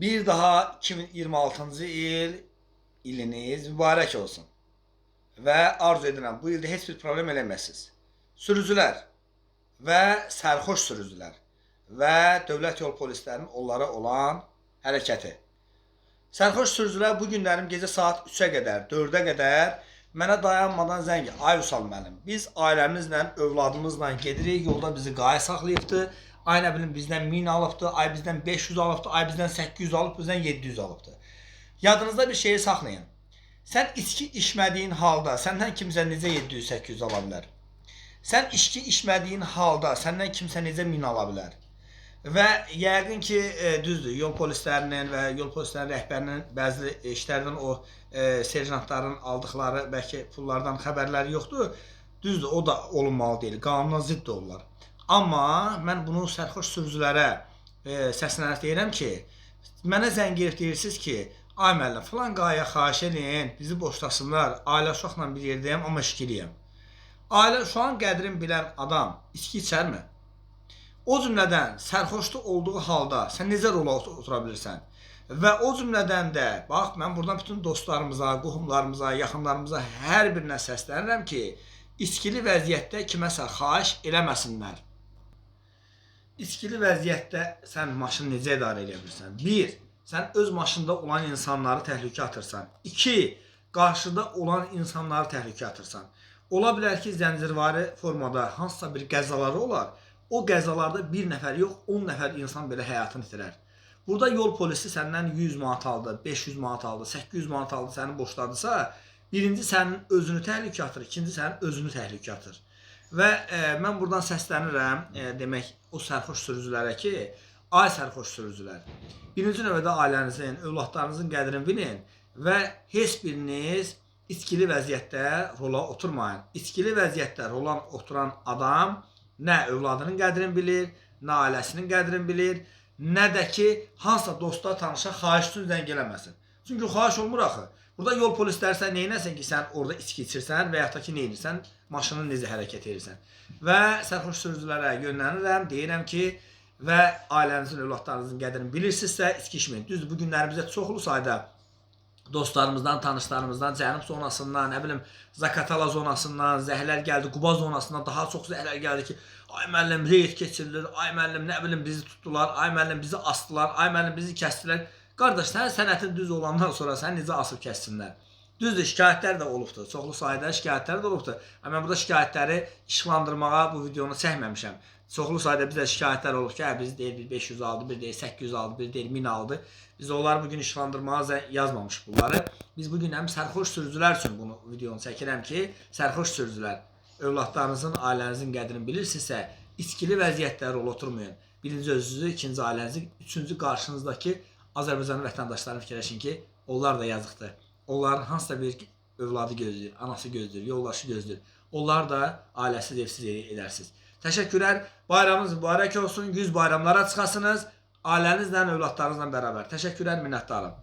Bir daha 2026-cı iliniz mübarək olsun. Və arzu edirəm, bu ildə heç bir problem eləməsiniz. Sürücülər və sərxoş sürücülər və dövlət yol polislərinin onlara olan hərəkəti. Sərxoş sürücülər bu günlərim gecə saat 3-ə qədər, 4-ə qədər mənə dayanmadan zəng, ay Vüsal müəllim, biz ailəmizlə, övladımızla gedirik, yolda bizi qaya saxlayıbdı, ay nə bilim bizdən 1000 alıbdı, ay bizdən 500 alıbdı, ay bizdən 800 alıbdı, bizdən 700 alıbdı. Yadınızda bir şeyi saxlayın. Sən içki içmədiyin halda səndən kimsə necə 700-800 ala bilər? Sən içki içmədiyin halda səndən kimsə necə 1000 ala bilər? Və yəqin ki, düzdür, yol polislərinin və yol polislərinin rəhbərinin bəzi işlərdən o serjantların aldıqları bəlkə pullardan xəbərləri yoxdur. Düzdür, o da olunmalı deyil, qanuna zidd olurlar. Amma mən bunu sərxoş sürücülərə səslənərək deyirəm ki, mənə zəng edib deyirsiniz ki, ay müəllim, filan qaya xahiş edin, bizi boşlasınlar, ailə uşaqla bir yerdəyəm, amma içkiliyəm. Ailə uşağın qədrini bilən adam içki içərmi? O cümlədən sərxoşlu olduğu halda sən necə rola otura bilirsən? Və o cümlədən də, bax, mən buradan bütün dostlarımıza, qohumlarımıza, yaxınlarımıza hər birinə səslənirəm ki, içkili vəziyyətdə kiməsə xahiş eləməsinlər. İçkili vəziyyətdə sən maşını necə idarə edə bilirsən? 1. Sən öz maşında olan insanları təhlükə atırsan. 2. Qarşıda olan insanları təhlükə atırsan. Ola bilər ki, zəncirvari formada hansısa bir qəzaları olar. O qəzalarda bir nəfər yox, 10 nəfər insan belə həyatını itirər. Burada yol polisi səndən 100 manat aldı, 500 manat aldı, 800 manat aldı, səni boşladısa, birinci sənin özünü təhlükə atır, ikinci sənin özünü təhlükə atır. Və mən buradan səslənirəm, demək, o sərxoş sürücülərə ki, ay sərxoş sürücülər, birinci növbədə ailənizin, övladlarınızın qədrini bilin və heç biriniz içkili vəziyyətdə rola oturmayın. İçkili vəziyyətdə rola oturan adam nə övladının qədrini bilir, nə ailəsinin qədrini bilir, nə də ki, hansısa dosta, tanışa xahiş üçün zəng eləməsin. Çünki xahiş olmur axı. Burada yol polisləri sən neynəsən ki, sən orada içki içirsən və yaxud da ki, neynirsən, maşının necə hərəkət edirsən. Və sərxoş sürücülərə yönlənirəm, deyirəm ki, və ailənizin, övladlarınızın qədrini bilirsinizsə, içki içməyin. Düzdür, bu günlərimizdə çoxlu sayda dostlarımızdan, tanışlarımızdan, Cənub zonasından, nə bilim, Zakatala zonasından, zəhərlər gəldi, Quba zonasından daha çox zəhərlər gəldi ki, ay müəllim, reyd keçirilir, ay müəllim, nə bilim, bizi tutdular, ay müəllim, bizi asdılar, ay müəllim, bizi kəsdilər. Qardaş, sənin sənətin düz olandan sonra səni necə asıb kəssinlər? Düzdür, şikayətlər də olubdur, çoxlu sayda şikayətlər də olubdur. Amma mən burada şikayətləri işıqlandırmağa bu videonu çəkməmişəm. Çoxlu sayda bizə şikayətlər olub ki, biz deyil 500 aldı, bir deyil 800 aldı, bir deyil 1000 aldı. Biz onları bugün işıqlandırmağa yazmamış bunları. Biz bugün həm sərxoş sürücülər üçün bunu videonu çəkirəm ki, sərxoş sürücülər, övladlarınızın, ailənizin qədrini bilirsinizsə, içkili vəziyyətdə rol oturmayın. Birinci özünüzü, ikinci ailənizi, üçüncü qarşınızdakı Azərbaycanlı vətəndaşlarını fikirləşin ki, onlar da yazıqdır. Onların hansısa bir övladı gözləyir, anası gözləyir, yoldaşı gözləyir. Onlar da ailəsiz, evsiz edərsiniz. Təşəkkürlər. Bayramınız mübarək olsun. 100 bayramlara çıxasınız. Ailənizlə, övladlarınızla bərabər. Təşəkkürlər, minnətdarım.